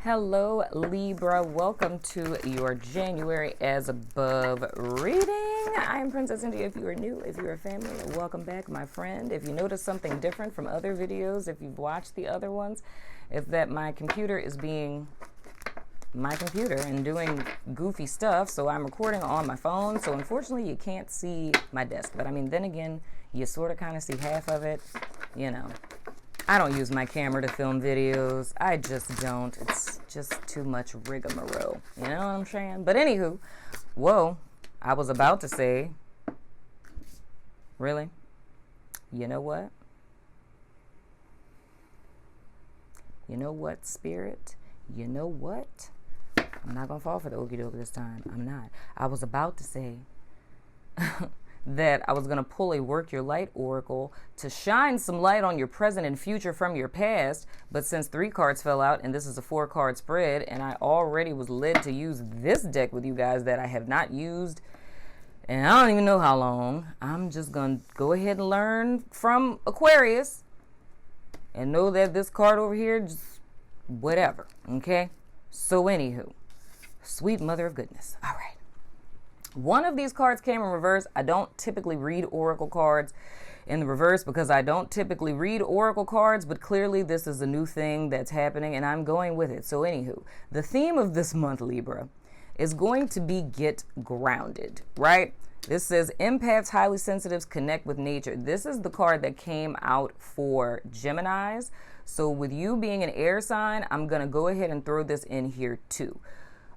Hello, Libra. Welcome to your January as above reading. I am Princess India. If you are new, if you're a family, welcome back, my friend. If you notice something different from other videos, if you've watched the other ones, it's that my computer is being my computer and doing goofy stuff. So I'm recording on my phone. So unfortunately, you can't see my desk. But I mean, then again, you sort of kind of see half of it, you know. I don't use my camera to film videos. I just don't. It's just too much rigmarole. You know what I'm saying? But anywho, whoa, I was about to say, really? You know what? You know what, Spirit? You know what? I'm not going to fall for the okie doke this time. I'm not. I was about to say that I was going to pull a Work Your Light Oracle to shine some light on your present and future from your past. But since 3 cards fell out and this is a 4-card spread, and I already was led to use this deck with you guys that I have not used, and I don't even know how long, I'm just going to go ahead and learn from Aquarius and know that this card over here, just whatever, okay? So anywho, sweet mother of goodness. All right. One of these cards came in reverse. I don't typically read oracle cards in the reverse because I don't typically read oracle cards, but clearly this is a new thing that's happening and I'm going with it. So anywho, the theme of this month, Libra, is going to be get grounded, right? This says empaths, highly sensitives, connect with nature. This is the card that came out for Geminis. So with you being an air sign, I'm going to go ahead and throw this in here too.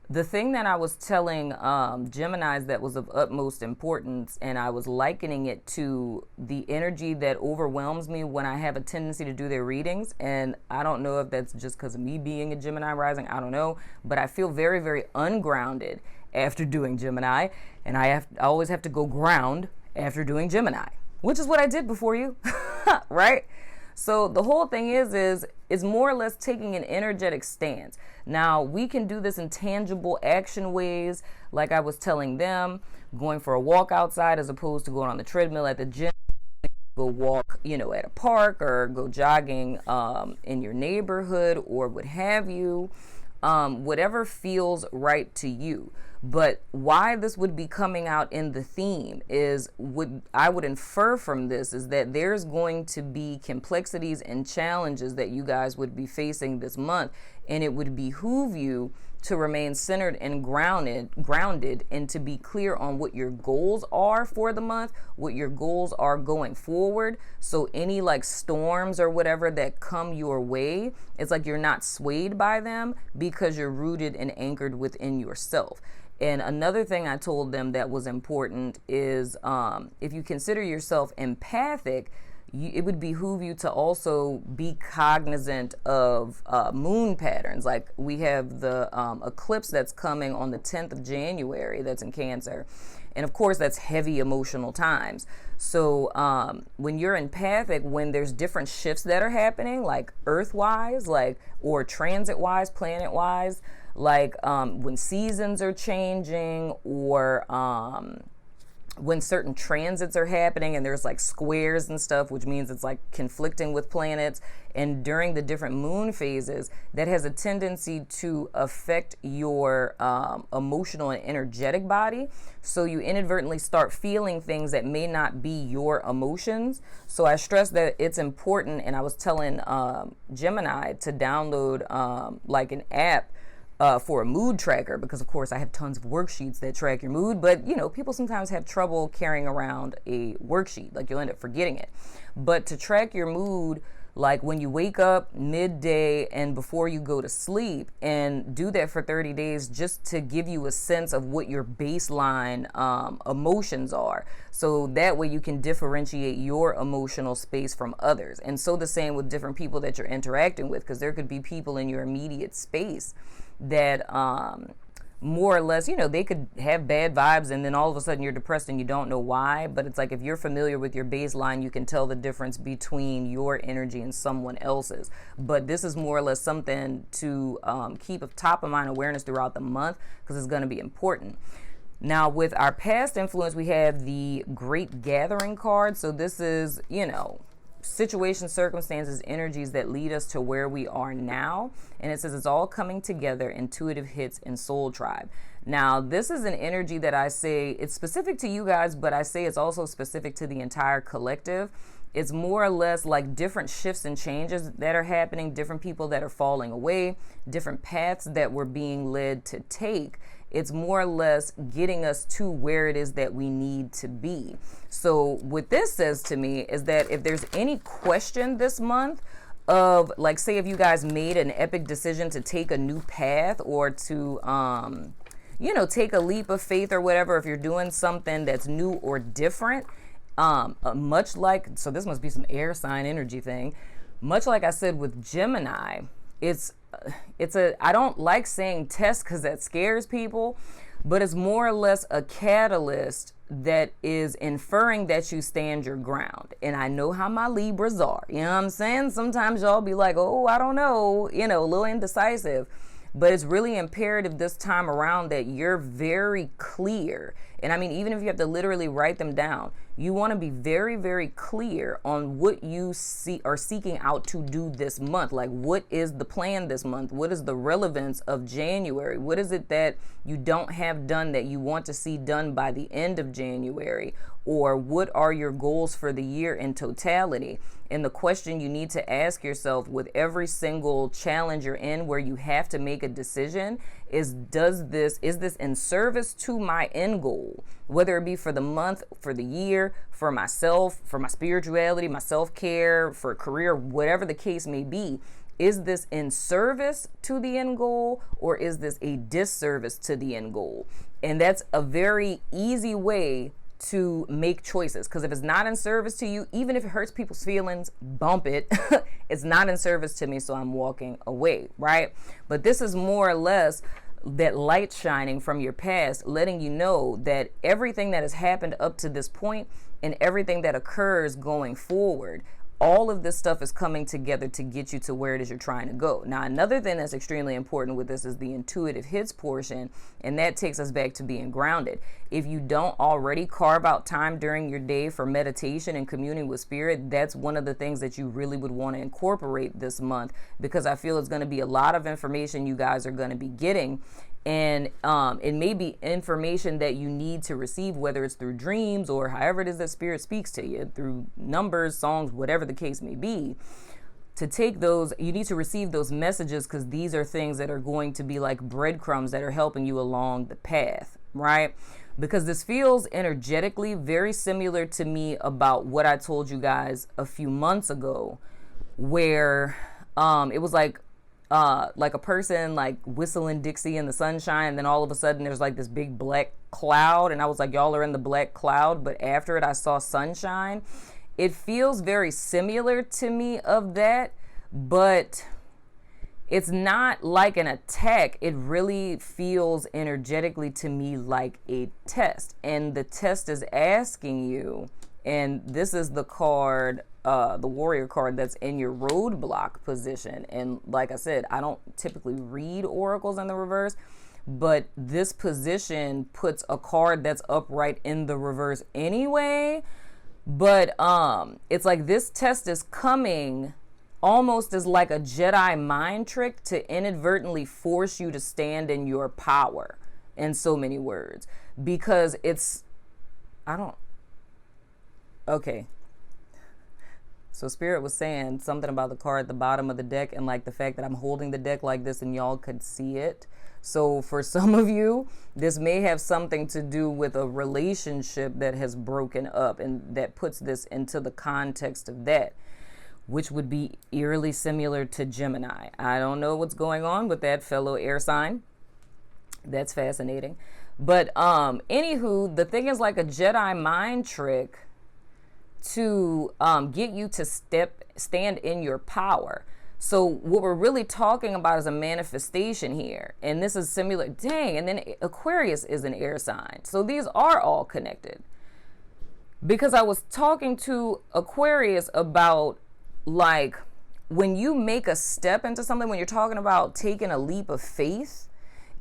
The thing that I was telling Geminis that was of utmost importance, and I was likening it to the energy that overwhelms me when I have a tendency to do their readings. And I don't know if that's just because of me being a Gemini rising. I don't know. But I feel very, very ungrounded after doing Gemini. And I always have to go ground after doing Gemini, which is what I did before you, right? So the whole thing is more or less taking an energetic stance. Now, we can do this in tangible action ways, like I was telling them, going for a walk outside as opposed to going on the treadmill at the gym, go walk, you know, at a park or go jogging in your neighborhood or what have you, whatever feels right to you. But why this would be coming out in the theme is what I would infer from this is that there's going to be complexities and challenges that you guys would be facing this month. And it would behoove you to remain centered and grounded and to be clear on what your goals are for the month, what your goals are going forward. So any like storms or whatever that come your way, it's like you're not swayed by them because you're rooted and anchored within yourself. And another thing I told them that was important is if you consider yourself empathic, it would behoove you to also be cognizant of moon patterns. Like we have the eclipse that's coming on the 10th of January that's in Cancer. And of course, that's heavy emotional times. So when you're empathic, when there's different shifts that are happening, like Earth-wise, like or transit-wise, planet-wise, like when seasons are changing or when certain transits are happening and there's like squares and stuff, which means it's like conflicting with planets. And during the different moon phases, that has a tendency to affect your emotional and energetic body. So you inadvertently start feeling things that may not be your emotions. So I stress that it's important. And I was telling Gemini to download like an app for a mood tracker, because of course I have tons of worksheets that track your mood, but you know, people sometimes have trouble carrying around a worksheet, like you'll end up forgetting it. But to track your mood, like when you wake up, midday, and before you go to sleep, and do that for 30 days just to give you a sense of what your baseline emotions are. So that way you can differentiate your emotional space from others. And so the same with different people that you're interacting with, because there could be people in your immediate space that more or less, you know, they could have bad vibes and then all of a sudden you're depressed and you don't know why. But it's like if you're familiar with your baseline, you can tell the difference between your energy and someone else's. But this is more or less something to keep a top of mind awareness throughout the month, because it's going to be important. Now, with our past influence, we have the Great Gathering card. So this is, you know, situations, circumstances, energies that lead us to where we are now. And it says it's all coming together, intuitive hits and soul tribe. Now, this is an energy that I say it's specific to you guys, but I say it's also specific to the entire collective. It's more or less like different shifts and changes that are happening, different people that are falling away, different paths that we're being led to take. It's more or less getting us to where it is that we need to be. So what this says to me is that if there's any question this month of, like, say if you guys made an epic decision to take a new path or to, take a leap of faith or whatever, if you're doing something that's new or different, much like, so this must be some air sign energy thing. Much like I said with Gemini, I don't like saying test because that scares people, but it's more or less a catalyst that is inferring that you stand your ground. And I know how my Libras are, you know what I'm saying? Sometimes y'all be like, oh, I don't know, a little indecisive. But it's really imperative this time around that you're very clear. And I mean, even if you have to literally write them down, you want to be very, very clear on what you are seeking out to do this month. Like, what is the plan this month? What is the relevance of January? What is it that you don't have done that you want to see done by the end of January? Or what are your goals for the year in totality? And the question you need to ask yourself with every single challenge you're in where you have to make a decision is this in service to my end goal? Whether it be for the month, for the year, for myself, for my spirituality, my self-care, for career, whatever the case may be. Is this in service to the end goal, or is this a disservice to the end goal? And that's a very easy way to make choices, because if it's not in service to you, even if it hurts people's feelings, bump it. It's not in service to me, so I'm walking away, right? But this is more or less that light shining from your past, letting you know that everything that has happened up to this point and everything that occurs going forward, all of this stuff is coming together to get you to where it is you're trying to go. Now, another thing that's extremely important with this is the intuitive hits portion, and that takes us back to being grounded. If you don't already carve out time during your day for meditation and communing with spirit, that's one of the things that you really would want to incorporate this month, because I feel it's going to be a lot of information you guys are going to be getting. And it may be information that you need to receive, whether it's through dreams or however it is that spirit speaks to you, through numbers, songs, whatever the case may be. To take those, you need to receive those messages, because these are things that are going to be like breadcrumbs that are helping you along the path, right? Because this feels energetically very similar to me about what I told you guys a few months ago, where it was like a person like whistling Dixie in the sunshine, and then all of a sudden there's like this big black cloud, and I was like, y'all are in the black cloud, but after it I saw sunshine. It feels very similar to me of that, but it's not like an attack. It really feels energetically to me like a test, and the test is asking you, and this is the card, the warrior card that's in your roadblock position. And like I said, I don't typically read oracles in the reverse, but this position puts a card that's upright in the reverse anyway. But it's like this test is coming almost as like a Jedi mind trick to inadvertently force you to stand in your power, in so many words, because okay. So Spirit was saying something about the card at the bottom of the deck, and like the fact that I'm holding the deck like this and y'all could see it. So for some of you, this may have something to do with a relationship that has broken up, and that puts this into the context of that, which would be eerily similar to Gemini. I don't know what's going on with that fellow air sign. That's fascinating. But anywho, the thing is like a Jedi mind trick to get you to stand in your power. So what we're really talking about is a manifestation here. And this is similar. Dang. And then Aquarius is an air sign. So these are all connected. Because I was talking to Aquarius about, like, when you make a step into something, when you're talking about taking a leap of faith,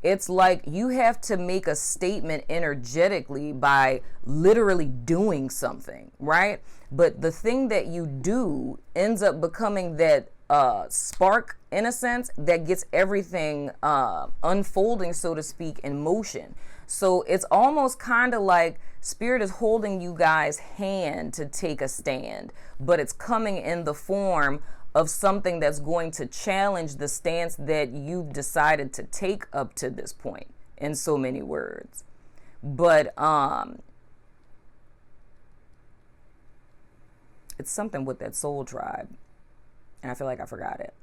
it's like you have to make a statement energetically by literally doing something, right? But the thing that you do ends up becoming that spark, in a sense, that gets everything unfolding, so to speak, in motion. So it's almost kind of like Spirit is holding you guys' hand to take a stand, but it's coming in the form of something that's going to challenge the stance that you've decided to take up to this point, in so many words. But it's something with that soul tribe, and I feel like I forgot it.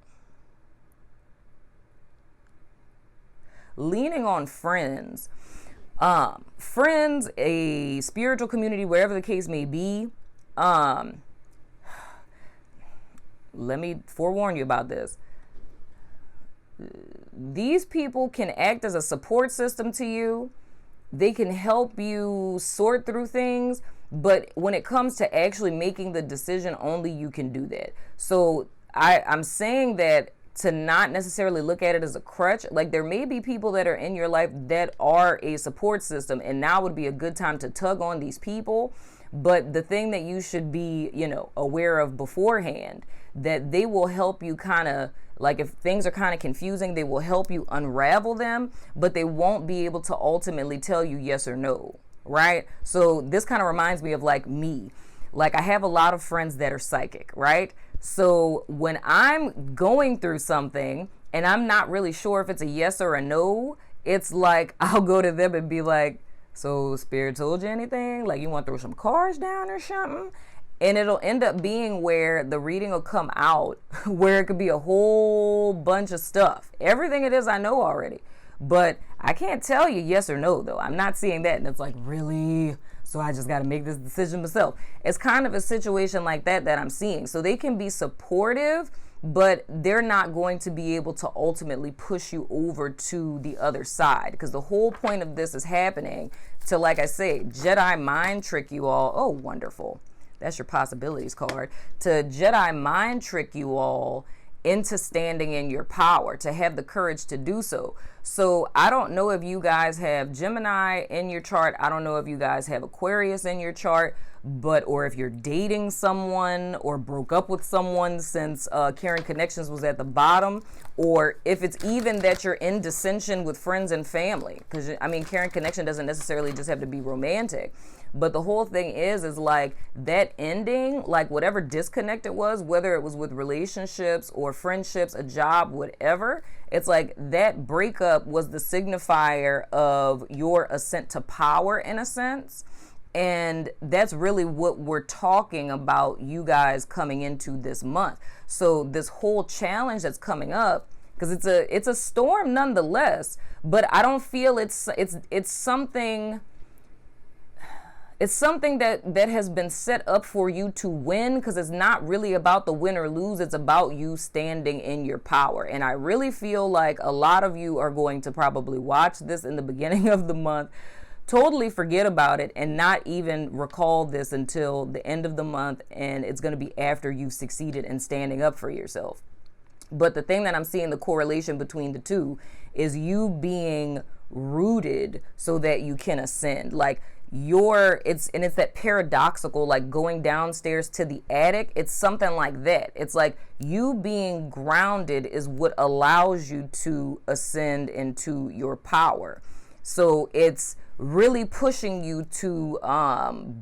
Leaning on friends. Friends, a spiritual community, wherever the case may be. Let me forewarn you about this. These people can act as a support system to you. They can help you sort through things, but when it comes to actually making the decision, only you can do that. So I'm saying that to not necessarily look at it as a crutch. Like, there may be people that are in your life that are a support system, and now would be a good time to tug on these people. But the thing that you should be, aware of beforehand, that they will help you kind of, like, if things are kind of confusing, they will help you unravel them, but they won't be able to ultimately tell you yes or no, right? So this kind of reminds me of like me. Like, I have a lot of friends that are psychic, right? So when I'm going through something and I'm not really sure if it's a yes or a no, it's like I'll go to them and be like, so Spirit told you anything? Like, you want to throw some cards down or something? And it'll end up being where the reading will come out where it could be a whole bunch of stuff. Everything it is, I know already. But I can't tell you yes or no, though. I'm not seeing that. And it's like, really? So I just got to make this decision myself. It's kind of a situation like that I'm seeing. So they can be supportive, but they're not going to be able to ultimately push you over to the other side, because the whole point of this is happening to, like I say, Jedi mind trick you all. Oh, wonderful. That's your possibilities card. To Jedi mind trick you all into standing in your power, to have the courage to do so. So I don't know if you guys have Gemini in your chart. I don't know if you guys have Aquarius in your chart, or if you're dating someone or broke up with someone since Caring Connections was at the bottom, or if it's even that you're in dissension with friends and family. Because, I mean, Caring Connection doesn't necessarily just have to be romantic. But the whole thing is like that ending, like whatever disconnect it was, whether it was with relationships or friendships, a job, whatever, it's like that breakup was the signifier of your ascent to power, in a sense. And that's really what we're talking about, you guys coming into this month. So this whole challenge that's coming up, because it's a storm nonetheless, but I don't feel it's something. It's something that has been set up for you to win, because it's not really about the win or lose. It's about you standing in your power. And I really feel like a lot of you are going to probably watch this in the beginning of the month, totally forget about it, and not even recall this until the end of the month. And it's going to be after you've succeeded in standing up for yourself. But the thing that I'm seeing, the correlation between the two, is you being rooted so that you can ascend. Like, it's that paradoxical, like going downstairs to the attic. It's something like that. It's like you being grounded is what allows you to ascend into your power. So it's really pushing you to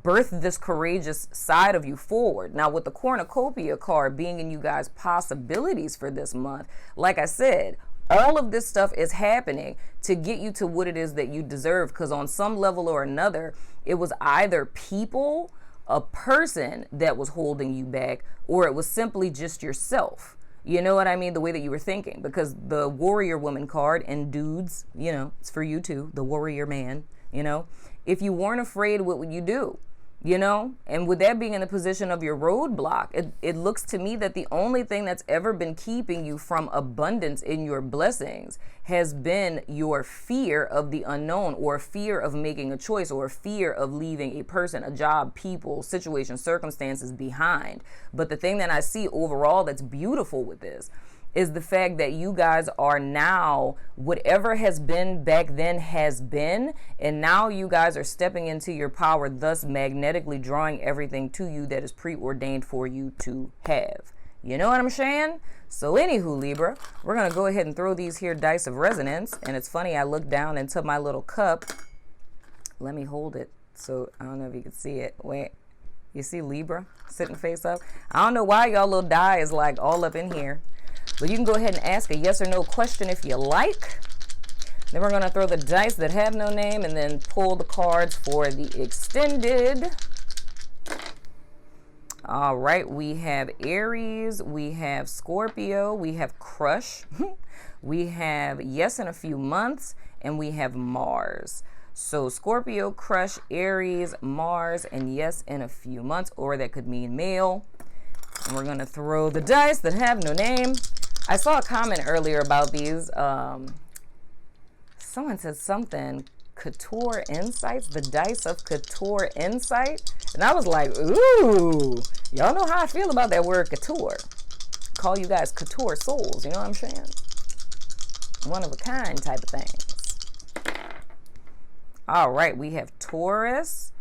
birth this courageous side of you forward. Now, with the cornucopia card being in you guys' possibilities for this month, like I said, all of this stuff is happening to get you to what it is that you deserve, because on some level or another, it was either people, a person that was holding you back, or it was simply just yourself. You know what I mean? The way that you were thinking, because the warrior woman card, and dudes, it's for you too, the warrior man, if you weren't afraid, what would you do? And with that being in the position of your roadblock, it looks to me that the only thing that's ever been keeping you from abundance in your blessings has been your fear of the unknown, or fear of making a choice, or fear of leaving a person, a job, people, situation, circumstances behind. But the thing that I see overall that's beautiful with this is the fact that you guys are now, whatever has been back then has been, and now you guys are stepping into your power, thus magnetically drawing everything to you that is preordained for you to have. You know what I'm saying? So anywho, Libra, we're going to go ahead and throw these here dice of resonance. And it's funny, I looked down into my little cup. Let me hold it. So I don't know if you can see it. Wait, you see Libra sitting face up? I don't know why y'all little die is like all up in here. But you can go ahead and ask a yes or no question if you like. Then we're going to throw the dice that have no name and then pull the cards for the extended. All right, we have Aries, we have Scorpio, we have Crush, we have Yes in a Few Months, and we have Mars. So Scorpio, Crush, Aries, Mars, and Yes in a Few Months, or that could mean male. And we're going to throw the dice that have no name. I saw a comment earlier about these. Someone said something, Couture Insights, the dice of Couture Insight. And I was like, ooh, y'all know how I feel about that word couture. Call you guys couture souls, you know what I'm saying? One of a kind type of things. All right, we have Taurus.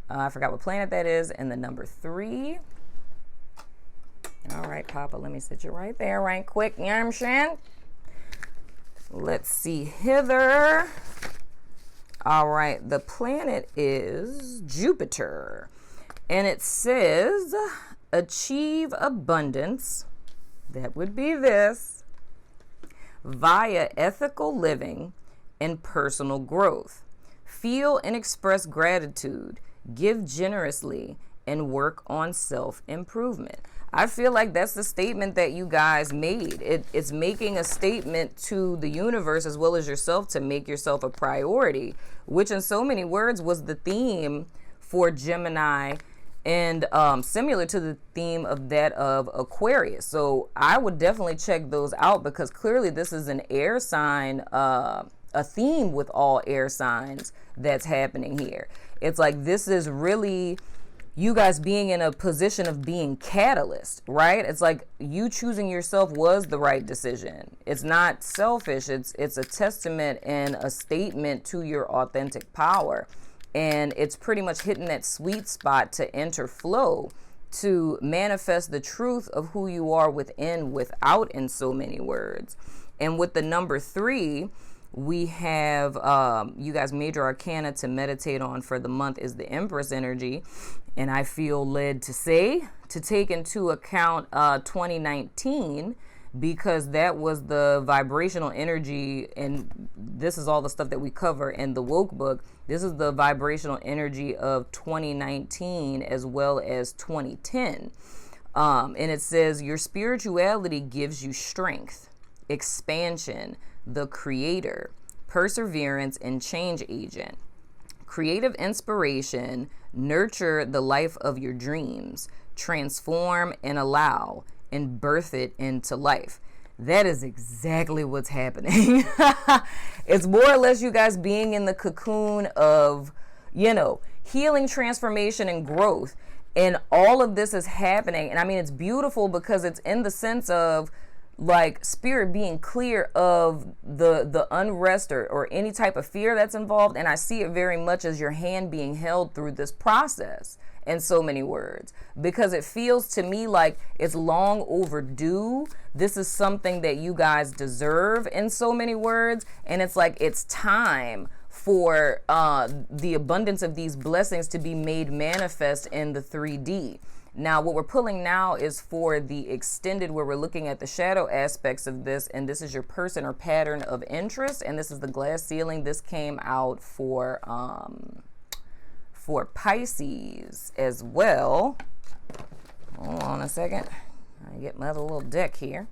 I forgot what planet that is, and the number 3. All right, Papa, let me sit you right there right quick. You know what I'm saying? Let's see hither. All right, the planet is Jupiter. And it says, achieve abundance. That would be this. Via ethical living and personal growth. Feel and express gratitude. Give generously and work on self-improvement. I feel like that's the statement that you guys made. It's making a statement to the universe as well as yourself to make yourself a priority, which in so many words was the theme for Gemini and similar to the theme of that of Aquarius. So I would definitely check those out because clearly this is an air sign, a theme with all air signs that's happening here. It's like this is really you guys being in a position of being catalyst, right? It's like you choosing yourself was the right decision. It's not selfish. It's a testament and a statement to your authentic power. And it's pretty much hitting that sweet spot to enter flow, to manifest the truth of who you are within, without in so many words. And with the number 3, we have you guys major arcana to meditate on for the month is the Empress energy. And I feel led to say to take into account 2019 because that was the vibrational energy, and this is all the stuff that we cover in the Woke Book. This is the vibrational energy of 2019 as well as 2010. And it says your spirituality gives you strength, expansion, the creator, perseverance, and change agent. Creative inspiration, nurture the life of your dreams, transform and allow, and birth it into life. That is exactly what's happening. It's more or less you guys being in the cocoon of, healing, transformation, and growth. And all of this is happening. And I mean, it's beautiful because it's in the sense of like spirit being clear of the unrest or any type of fear that's involved. And I see it very much as your hand being held through this process in so many words, because it feels to me like it's long overdue. This is something that you guys deserve in so many words. And it's like, it's time for the abundance of these blessings to be made manifest in the 3D. Now, what we're pulling now is for the extended, where we're looking at the shadow aspects of this, and this is your person or pattern of interest, and this is the glass ceiling. This came out for Pisces as well. Hold on a second. I get my other little deck here.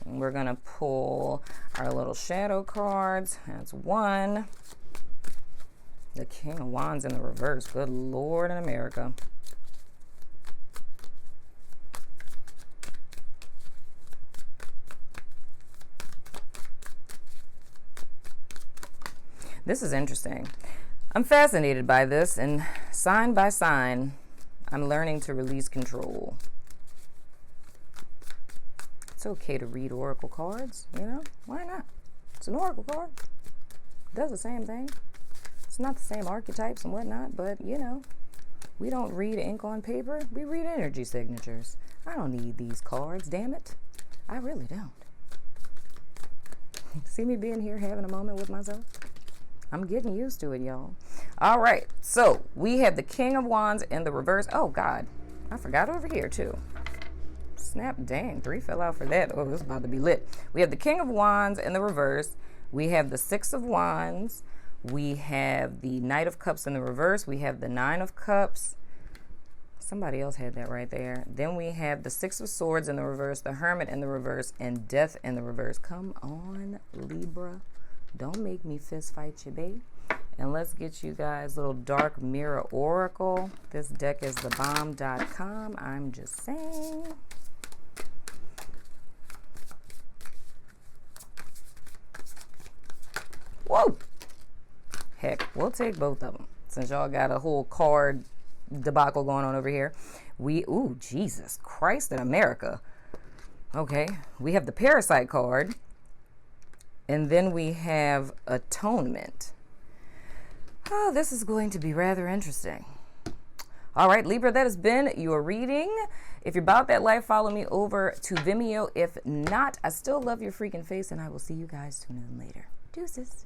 And we're gonna pull our little shadow cards. That's one. The King of Wands in the reverse. Good Lord in America. This is interesting. I'm fascinated by this, and sign by sign, I'm learning to release control. okay to read oracle cards, you know? Why not? It's an oracle card. It does the same thing. It's not the same archetypes and whatnot, but, you know, we don't read ink on paper. We read energy signatures. I don't need these cards, damn it. I really don't. See me being here having a moment with myself? I'm getting used to it, y'all. All right, so we have the King of Wands in the reverse. Oh, God. I forgot over here, too. Snap, dang, 3 fell out for that. Oh, this is about to be lit. We have the King of Wands in the reverse. We have the 6 of Wands. We have the Knight of Cups in the reverse. We have the 9 of Cups. Somebody else had that right there. Then we have the 6 of Swords in the reverse, the Hermit in the reverse, and Death in the reverse. Come on, Libra. Don't make me fist fight you, babe. And let's get you guys a little dark mirror oracle. This deck is thebomb.com. I'm just saying. Whoa! Heck, we'll take both of them. Since y'all got a whole card debacle going on over here. Ooh, Jesus Christ in America. Okay, we have the Parasite card. And then we have Atonement. Oh, this is going to be rather interesting. All right, Libra, that has been your reading. If you're about that life, follow me over to Vimeo. If not, I still love your freaking face, and I will see you guys tuning in later. Deuces.